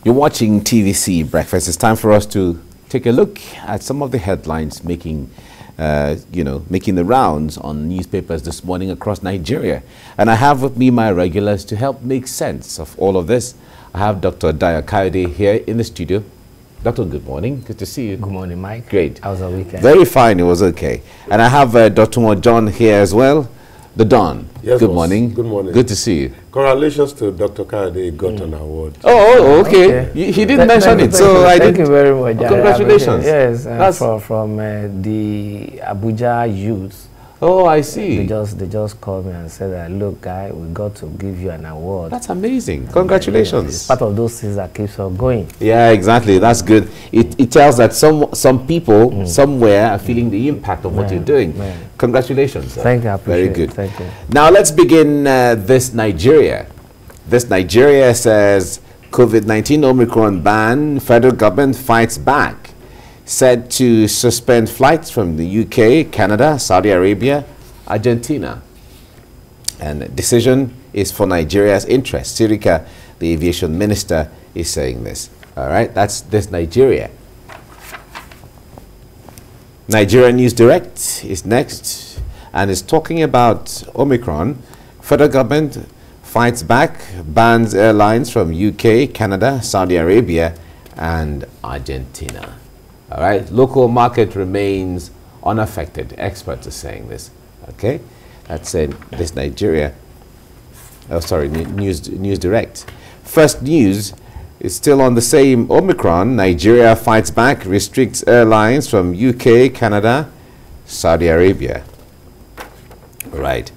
You're watching TVC Breakfast. It's time for us to take a look at some of the headlines making the rounds on newspapers this morning across Nigeria. And I have with me my regulars to help make sense of all of this. I have Dr. Dayo Kayode here in the studio. Doctor, good morning. Good to see you. Good morning, Mike. Great. How was the weekend? Very fine. It was okay. And I have Dotun Ojon here as well. The Don. Yes, good morning. Good morning. Good to see you. Congratulations to Dr. Kayode got an award. Oh, okay. He didn't mention it, so I did. Thank you very much. Congratulations. Yes, from the Abuja youth. Oh, I see. They just called me and said that, look, guy, we got to give you an award. That's amazing. Congratulations. It's part of those things that keeps us going. Yeah, exactly. That's good. It tells that some people somewhere are feeling the impact of what you're doing. Congratulations. Thank you. I appreciate Very good. It. Thank you. Now let's begin this Nigeria. This Nigeria says COVID-19 Omicron ban. Federal government fights back. Said to suspend flights from the UK, Canada, Saudi Arabia, Argentina. And the decision is for Nigeria's interest. Sirika, the aviation minister, is saying this. All right, that's this Nigeria. Nigeria News Direct is next and is talking about Omicron. Federal government fights back, bans airlines from UK, Canada, Saudi Arabia, and Argentina. All right, local market remains unaffected. Experts are saying this. Okay, that's this Nigeria. Oh, sorry, News Direct. First news is still on the same Omicron. Nigeria fights back, restricts airlines from UK, Canada, Saudi Arabia. All right,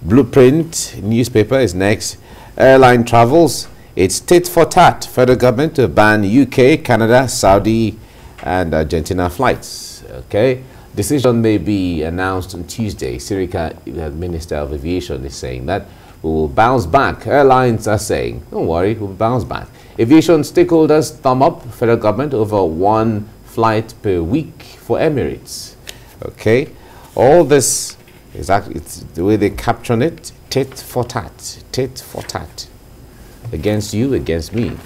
Blueprint newspaper is next. Airline travels. It's tit for tat. Federal government to ban UK, Canada, Saudi and Argentina flights. Okay, decision may be announced on Tuesday. Sirika, the Minister of Aviation, is saying that we will bounce back. Airlines are saying, don't worry, we'll bounce back. Aviation stakeholders thumb up federal government over one flight per week for Emirates. Okay, all this is actually, it's the way they caption it, tit for tat, against you, against me.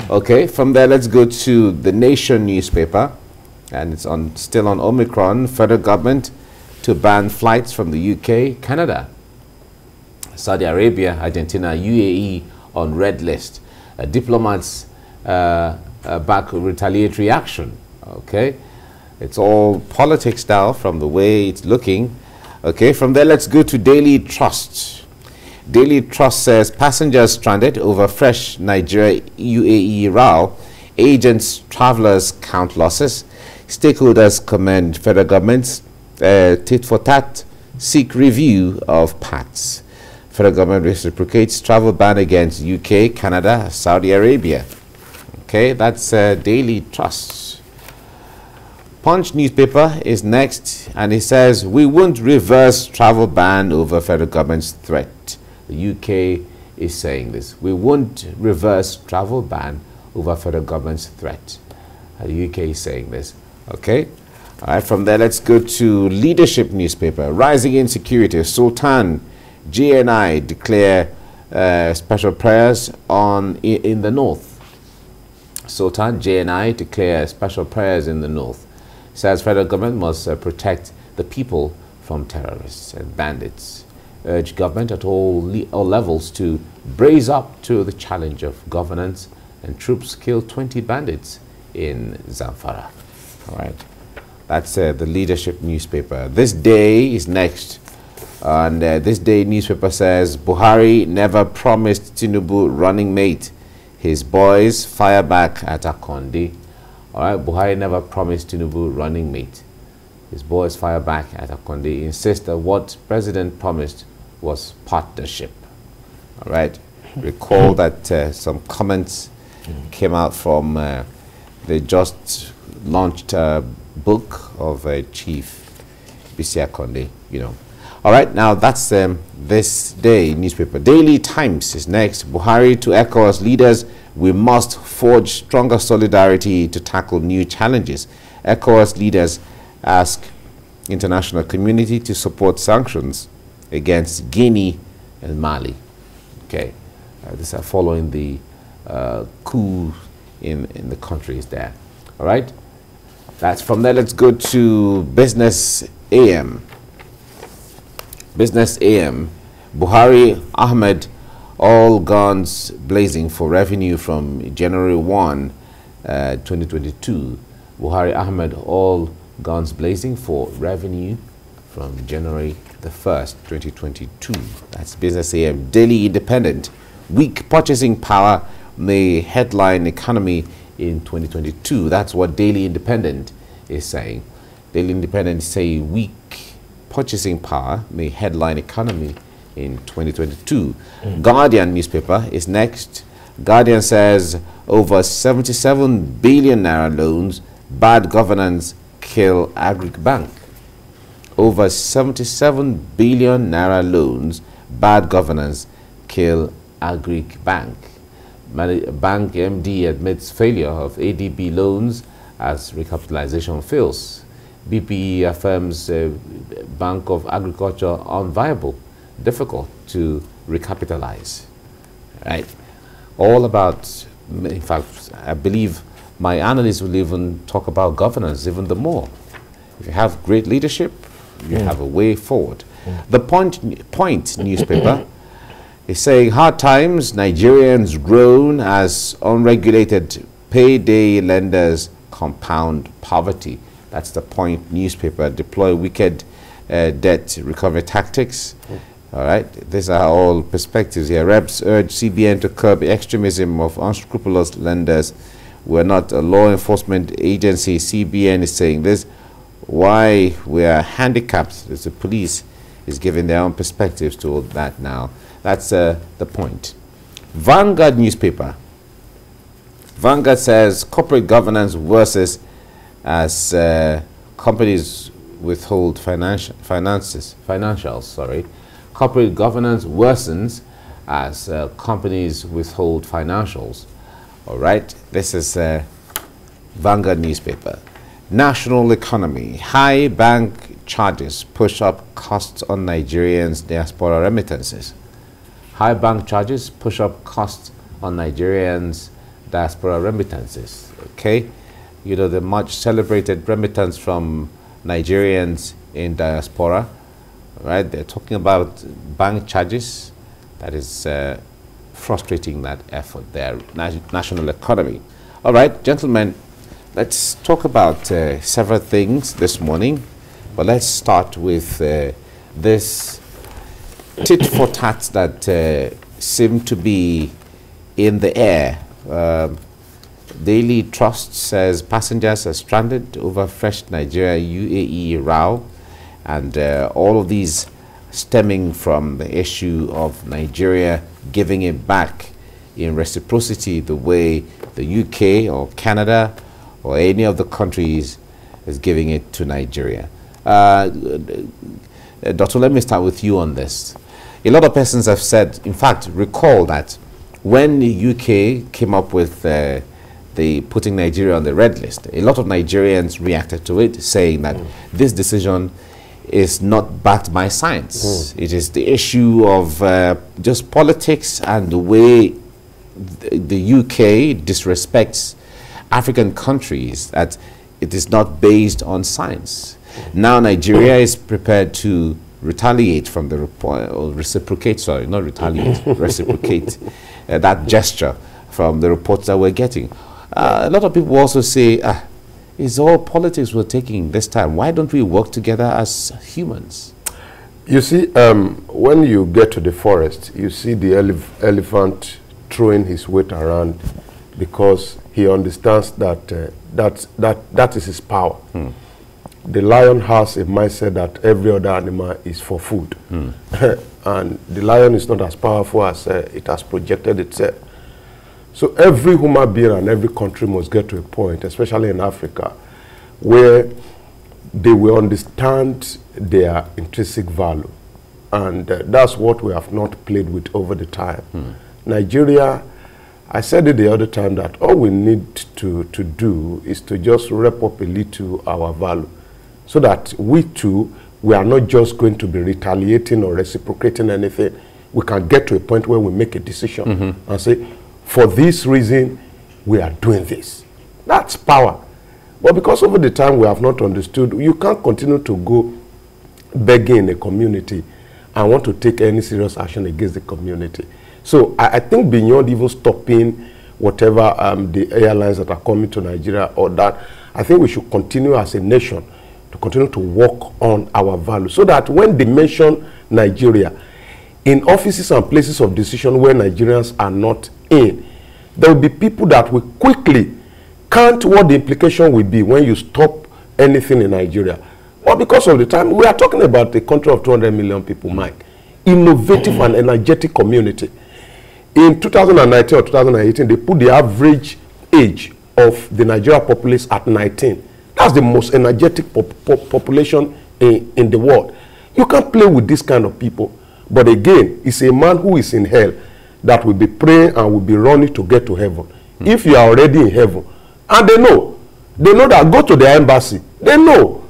Okay, from there, let's go to the Nation newspaper, and it's still on Omicron. Federal government to ban flights from the UK, Canada, Saudi Arabia, Argentina, UAE on red list. Diplomats back retaliatory action. Okay, it's all politics now from the way it's looking. Okay, from there, let's go to Daily Trust. Daily Trust says passengers stranded over fresh Nigeria-UAE row. Agents, travelers count losses. Stakeholders commend federal government's tit for tat, seek review of PATs. Federal government reciprocates travel ban against UK, Canada, Saudi Arabia. Okay, that's Daily Trust. Punch newspaper is next, and it says we won't reverse travel ban over federal government's threat. The UK is saying this. We won't reverse travel ban over federal government's threat. The UK is saying this. Okay. All right. From there, let's go to Leadership newspaper. Rising insecurity. Sultan JNI declare special prayers in the north. Sultan JNI declare special prayers in the north. Says federal government must protect the people from terrorists and bandits. Urge government at all levels to brace up to the challenge of governance, and troops kill 20 bandits in Zamfara. All right, that's the Leadership newspaper. This Day is next, and This Day newspaper says Buhari never promised Tinubu running mate. His boys fire back at Akonde. All right, Buhari never promised Tinubu running mate. His boys fire back at Akonde, insist that what President promised was partnership. All right. Recall that some comments came out from the just launched book of Chief Bisi Akonde, you know. All right, now that's This Day newspaper. Daily Times is next. Buhari to ECOWAS leaders, we must forge stronger solidarity to tackle new challenges. ECOWAS leaders ask international community to support sanctions against Guinea and Mali. Okay, these are following the coup in the countries there. All right. That's from there. Let's go to Business AM. Business AM. Buhari Ahmed, all guns blazing for revenue from January 1, 2022. Buhari Ahmed, all guns blazing for revenue from January the 1st, 2022. That's Business AM. Daily Independent. Weak purchasing power may headline economy in 2022. That's what Daily Independent is saying. Daily Independent say weak purchasing power may headline economy in 2022. Guardian newspaper is next. Guardian says over 77 billion naira loans, bad governance kill Agric Bank. Over 77 billion naira loans, bad governance kill Agric Bank. Bank MD admits failure of ADB loans as recapitalization fails. BPE affirms Bank of Agriculture unviable, difficult to recapitalize. Right? All about, in fact, I believe my analysts will even talk about governance even the more. If you have great leadership, you have a way forward. The Point newspaper is saying hard times, Nigerians groan as unregulated payday lenders compound poverty. That's the Point newspaper. Deploy wicked debt recovery tactics. All right, these are all perspectives here. Reps urge CBN to curb extremism of unscrupulous lenders. We're not a law enforcement agency. CBN is saying this. Why we are handicapped? The police is giving their own perspectives to all that now. That's the Point. Vanguard newspaper. Vanguard says corporate governance worsens as companies withhold financials. Sorry. Corporate governance worsens as companies withhold financials. All right, this is Vanguard newspaper. National economy. High bank charges push up costs on Nigerians' diaspora remittances. High bank charges push up costs on Nigerians' diaspora remittances. Okay, you know, the much celebrated remittance from Nigerians in diaspora. Right, they're talking about bank charges. That is frustrating that effort there, national economy. All right, gentlemen, let's talk about several things this morning, but let's start with this tit for tat that seem to be in the air. Daily Trust says passengers are stranded over fresh Nigeria UAE row. And all of these stemming from the issue of Nigeria giving it back in reciprocity the way the UK or Canada or any of the countries is giving it to Nigeria. Doctor, let me start with you on this. A lot of persons have said, in fact, recall that when the UK came up with the putting Nigeria on the red list, a lot of Nigerians reacted to it, saying that this decision is not backed by science. It is the issue of just politics and the way the UK disrespects African countries, that it is not based on science. Now Nigeria is prepared to retaliate from the report, or reciprocate, sorry, not retaliate, reciprocate that gesture from the reports that we're getting. A lot of people also say, it's all politics we're taking this time. Why don't we work together as humans? You see, when you get to the forest, you see the elephant throwing his weight around because he understands that that is his power. The lion has a mindset that every other animal is for food. And the lion is not as powerful as it has projected itself. So every human being and every country must get to a point, especially in Africa, where they will understand their intrinsic value. And that's what we have not played with over the time. Nigeria, I said it the other time that all we need to do is to just rep up a little our value, so that we too, we are not just going to be retaliating or reciprocating anything. We can get to a point where we make a decision and say, for this reason, we are doing this. That's power. But because over the time we have not understood, you can't continue to go begging in a community and want to take any serious action against the community. So I think beyond even stopping whatever the airlines that are coming to Nigeria or that, I think we should continue as a nation to continue to work on our values so that when they mention Nigeria, in offices and places of decision where Nigerians are not in, there will be people that will quickly count what the implication will be when you stop anything in Nigeria. Well, because of the time, we are talking about a country of 200 million people, Mike. Innovative and energetic community. In 2019 or 2018, they put the average age of the Nigeria populace at 19. That's the most energetic population in the world. You can't play with this kind of people. But again, it's a man who is in hell that will be praying and will be running to get to heaven. If you are already in heaven, and they know that, go to the embassy. They know.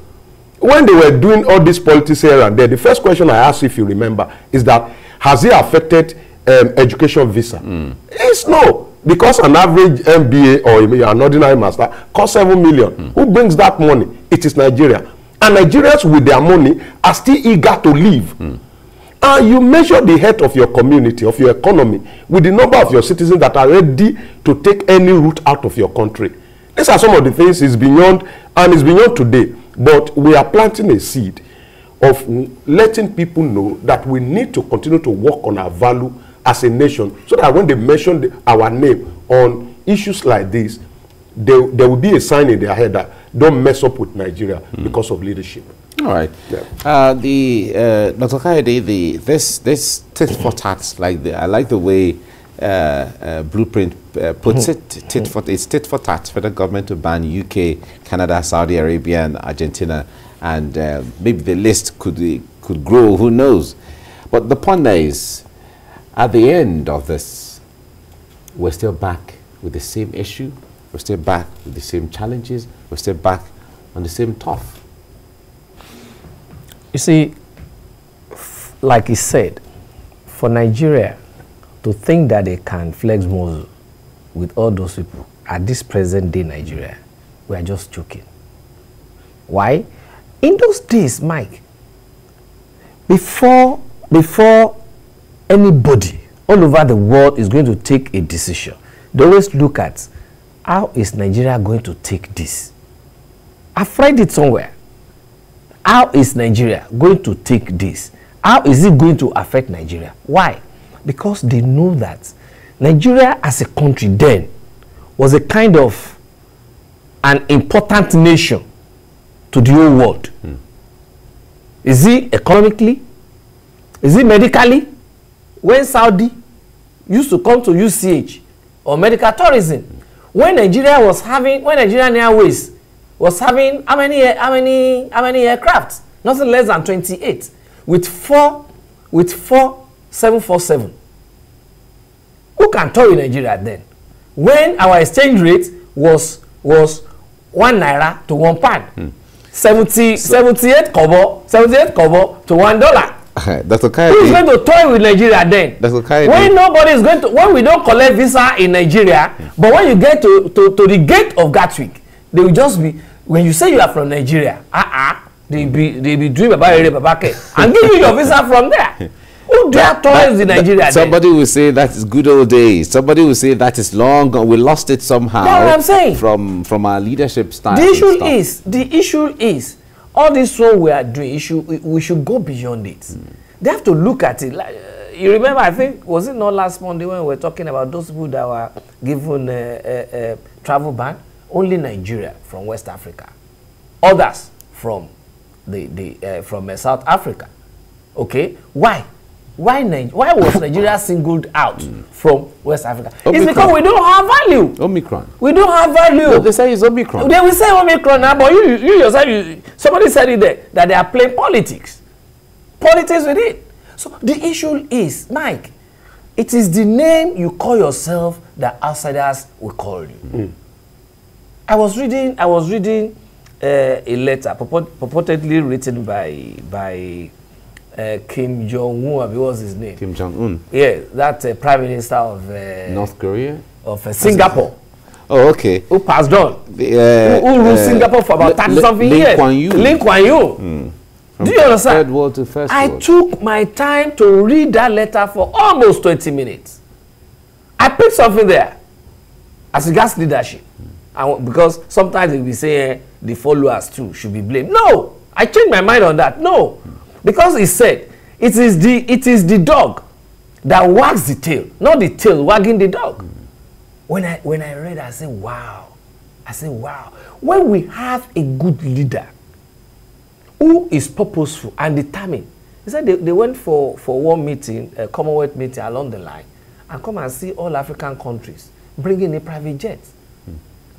When they were doing all this politics here and there, the first question I asked, if you remember, is that, has it affected education visa? It's no. Because an average MBA or an ordinary master costs 7 million. Who brings that money? It is Nigeria. And Nigerians with their money are still eager to live. And you measure the health of your community, of your economy, with the number of your citizens that are ready to take any route out of your country. These are some of the things is beyond, and it's beyond today. But we are planting a seed of letting people know that we need to continue to work on our value as a nation, so that when they mention our name on issues like this, there will be a sign in their head that don't mess up with Nigeria because of leadership. All right. Yeah. Dr. Kayode, this tit for tat, I like the way Blueprint puts it. It's tit for tat. Federal government to ban UK, Canada, Saudi Arabia, and Argentina, and maybe the list could grow. Who knows? But the point is, at the end of this, we're still back with the same issue. We're still back with the same challenges. We're still back on the same turf. You see, like he said, for Nigeria to think that they can flex muscle with all those people at this present day Nigeria, we are just joking. Why? In those days, Mike, before anybody all over the world is going to take a decision, they always look at how is Nigeria going to take this. I've read it somewhere. How is Nigeria going to take this? How is it going to affect Nigeria? Why? Because they know that Nigeria as a country then was a kind of an important nation to the whole world. Is it economically? Is it medically? When Saudi used to come to UCH or medical tourism, when Nigeria was having, when Nigerian Airways was having how many aircraft? Nothing less than 28 with four 747. Who can tour in Nigeria then? When our exchange rate was 1 naira to 1 pound, 78 kobo to $1. Dr. Kayode, who is going to toy with Nigeria then? Dr. Kayode, when nobody is going to, when we don't collect visa in Nigeria, but when you get to the gate of Gatwick, they will just be, when you say you are from Nigeria, they be doing babake and give you your visa from there. Who dare toys in Nigeria? Somebody will say that is good old days. Somebody will say that is long gone. We lost it somehow. That's what I'm saying. From our leadership style. The issue is all this what we are doing. We should go beyond it. They have to look at it. Like, you remember, I think, was it not last Monday when we were talking about those people that were given a travel ban? Only Nigeria from West Africa, others from from South Africa. Okay, why was Nigeria singled out from West Africa? Omicron. It's because we don't have value. Omicron. We don't have value. No, they say it's Omicron. They will say Omicron now, but you yourself, somebody said it there, that they are playing politics with it. So the issue is, Mike, it is the name you call yourself that outsiders will call you. I was reading a letter purportedly written by Kim Jong-un. What was his name? Kim Jong-un. Yeah, that Prime Minister of North Korea, of Singapore. Oh, okay. Who passed on? Who ruled Singapore for about 30-something years? Lee Kuan Yew. Do you understand? Third world to first I world. took my time to read that letter for almost 20 minutes. I picked something there as regards leadership. Because sometimes they will say the followers too should be blamed. No, I changed my mind on that. No, because he said it is the dog that wags the tail, not the tail wagging the dog. When I read, I said, wow. I said, wow. When we have a good leader who is purposeful and determined, he said they went for one meeting, a Commonwealth meeting along the line, and come and see all African countries bringing in private jets.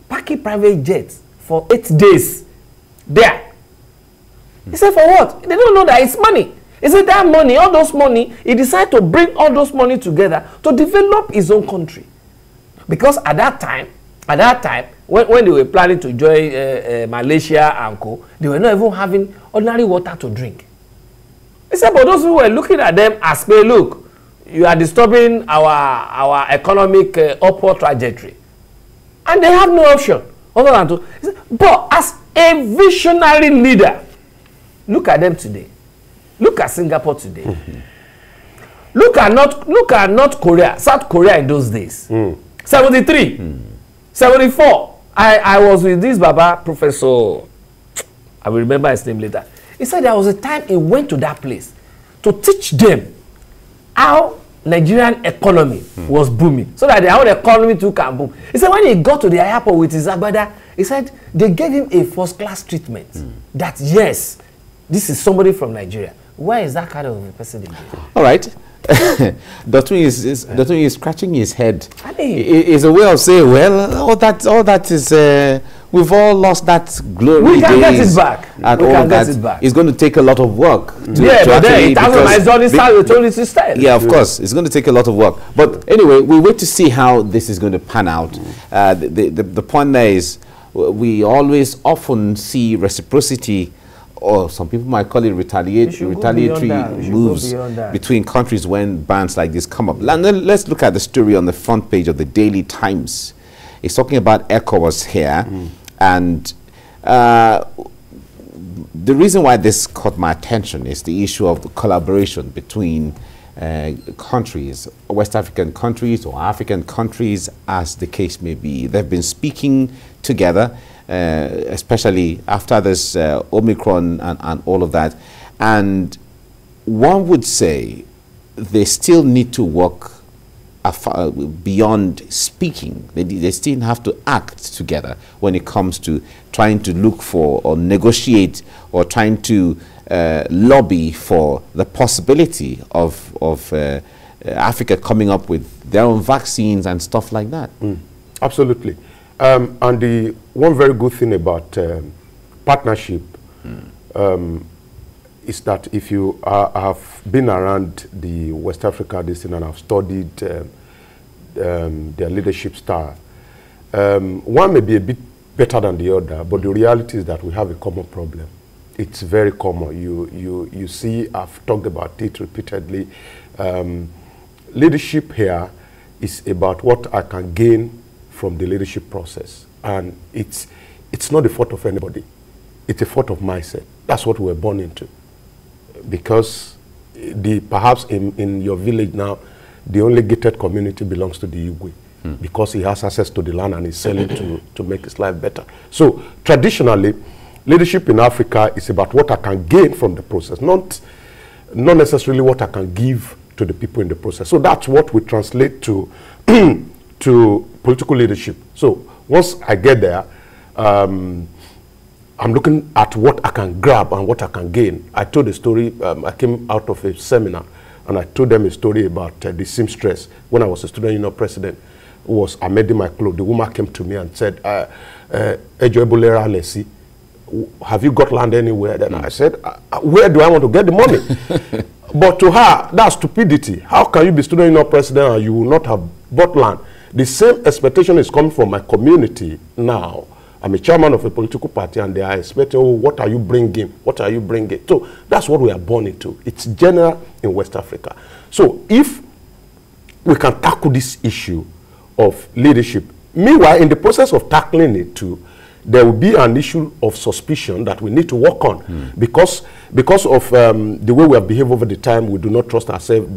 Packing private jets for 8 days there. He said, for what? They don't know that it's money. He said that money, all those money, he decided to bring all those money together to develop his own country. Because at that time, when they were planning to join Malaysia and co, they were not even having ordinary water to drink. He said, but those who were looking at them as, hey, look, you are disturbing our economic upward trajectory. And they have no option other than to. He said, but as a visionary leader, look at them today. Look at Singapore today. Look at North Korea, South Korea in those days. 73, 74. I was with this Baba, Professor, I will remember his name later. He said there was a time he went to that place to teach them how Nigerian economy was booming, so that their own economy too can boom. He said when he got to the airport with his agbada, he said they gave him a first-class treatment. That yes, this is somebody from Nigeria. Where is that kind of a person? All right. Dotun is scratching his head. It's a way of saying, well, all that is we've all lost that glory. We can get it back. And all that it's going to take a lot of work. Yeah, but then it has style. Yeah, of course, it's going to take a lot of work. But anyway, we wait to see how this is going to pan out. The point there is, we often see reciprocity, or some people might call it retaliatory moves between countries when bans like this come up. Let's look at the story on the front page of the Daily Times. It's talking about ECOWAS here, and the reason why this caught my attention is the issue of the collaboration between countries, West African countries or African countries, as the case may be. They've been speaking together, especially after this Omicron and all of that. And one would say they still need to work beyond speaking. They still have to act together when it comes to trying to look for or negotiate or trying to lobby for the possibility of Africa coming up with their own vaccines and stuff like that. Absolutely. And the one very good thing about partnership is that if you have been around the West Africa and have studied their leadership style, one may be a bit better than the other, but the reality is that we have a common problem. It's very common. You see, I've talked about it repeatedly. Leadership here is about what I can gain from the leadership process, and it's not the fault of anybody. It's a fault of mindset. That's what we were born into. Because perhaps in your village now, the only gated community belongs to the Igwe, because he has access to the land and is selling to make his life better. So traditionally, leadership in Africa is about what I can gain from the process, not necessarily what I can give to the people in the process. So that's what we translate to to political leadership. So once I get there, I'm looking at what I can grab and what I can gain. I told a story. I came out of a seminar and I told them a story about the seamstress. When I was a student union president, who was amending my clothes, the woman came to me and said, have you got land anywhere? Then I said, where do I want to get the money? But to her, that's stupidity. How can you be student union president and you will not have bought land? The same expectation is coming from my community now. I'm a chairman of a political party and they are expecting, oh, what are you bringing? What are you bringing? So that's what we are born into. It's general in West Africa. So if we can tackle this issue of leadership meanwhile, in the process of tackling it too, there will be an issue of suspicion that we need to work on because of the way we have behaved over the time. We do not trust ourselves.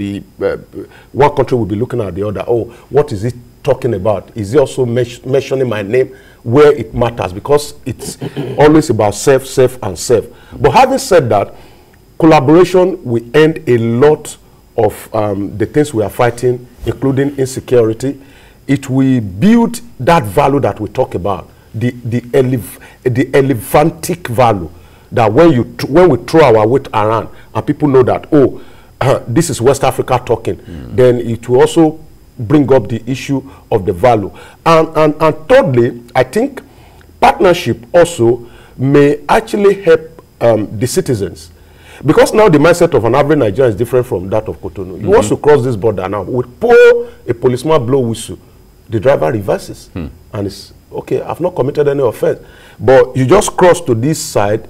One country will be looking at the other. Oh, what is he talking about? Is he also mentioning my name where it matters? Because it's always about self, and self. But having said that, collaboration will end a lot of the things we are fighting, including insecurity. It will build that value that we talk about. The elephantic value that when we throw our weight around and people know that, oh, this is West Africa talking, then it will also bring up the issue of the value. And thirdly, I think partnership also may actually help the citizens, because now the mindset of an average Nigerian is different from that of Cotonou. You want to cross this border now, we pull a policeman blow whistle, the driver reverses and it's okay, I've not committed any offense. But you just cross to this side,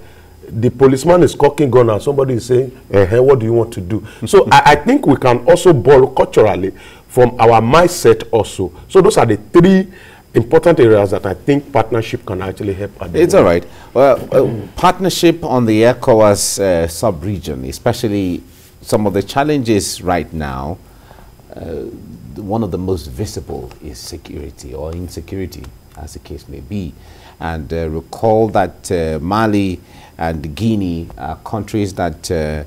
the policeman is cocking gun and somebody is saying, what do you want to do? So I think we can also borrow culturally from our mindset also. So those are the three important areas that I think partnership can actually help. It's all right. Well, partnership on the ECOWAS sub-region, especially some of the challenges right now, one of the most visible is security or insecurity, as the case may be. And recall that Mali and Guinea are countries that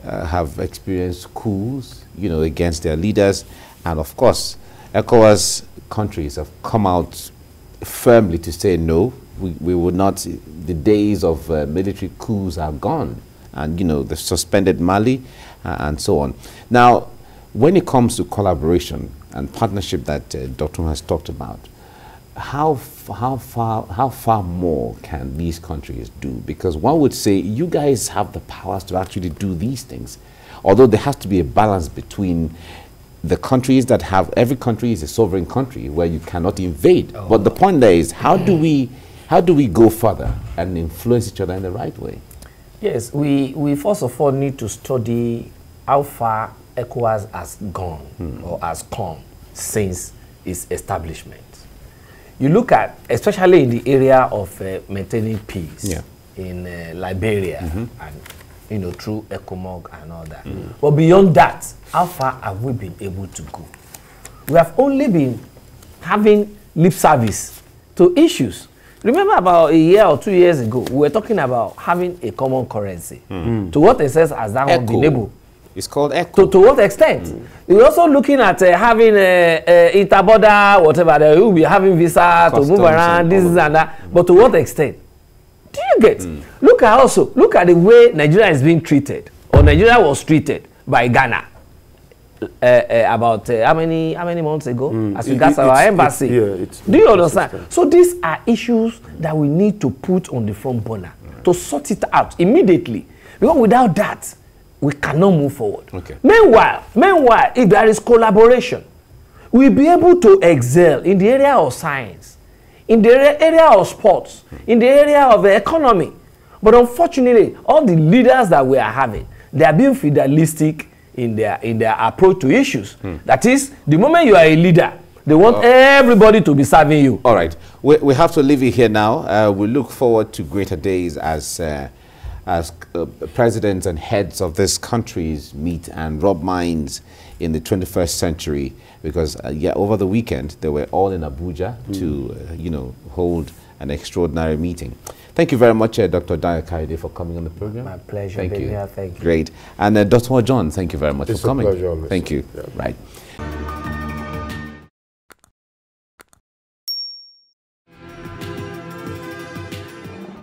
have experienced coups, against their leaders. And of course, ECOWAS countries have come out firmly to say no, we would not. The days of military coups are gone. And, the suspended Mali and so on. Now, when it comes to collaboration and partnership that Dotun has talked about, how far more can these countries do? Because one would say you guys have the powers to actually do these things, although there has to be a balance between the countries that have, every country is a sovereign country where you cannot invade. But the point there is, how do we go further and influence each other in the right way? Yes, we first of all need to study how far ECOWAS has gone or has come since its establishment. You look at, especially in the area of maintaining peace in Liberia and, through ECOMOG and all that. But beyond that, how far have we been able to go? We have only been having lip service to issues. Remember about a year or 2 years ago, we were talking about having a common currency. To what extent has that one been able? It's called ECHO. To what extent? We're also looking at having interborder, whatever. They will be having visa to move around, this and that. But to what extent? Do you get? Look at the way Nigeria is being treated, or Nigeria was treated by Ghana about how many months ago, as regards our embassy. Do you understand? So these are issues that we need to put on the front burner to sort it out immediately, because without that, we cannot move forward. Meanwhile, if there is collaboration, we'll be able to excel in the area of science, in the area of sports, in the area of the economy. But unfortunately, all the leaders that we are having, they are being feudalistic in their approach to issues. That is, the moment you are a leader, they want everybody to be serving you. All right. We have to leave it here now. We look forward to greater days as presidents and heads of these countries meet and rub minds in the 21st century, because over the weekend they were all in Abuja to hold an extraordinary meeting. Thank you very much, Dr. Dayo Kayode, for coming on the program. My pleasure. Thank you. Thank you. Great. And Dr. Ojon, thank you very much for coming. It's a pleasure always. Thank you. Yeah. Right.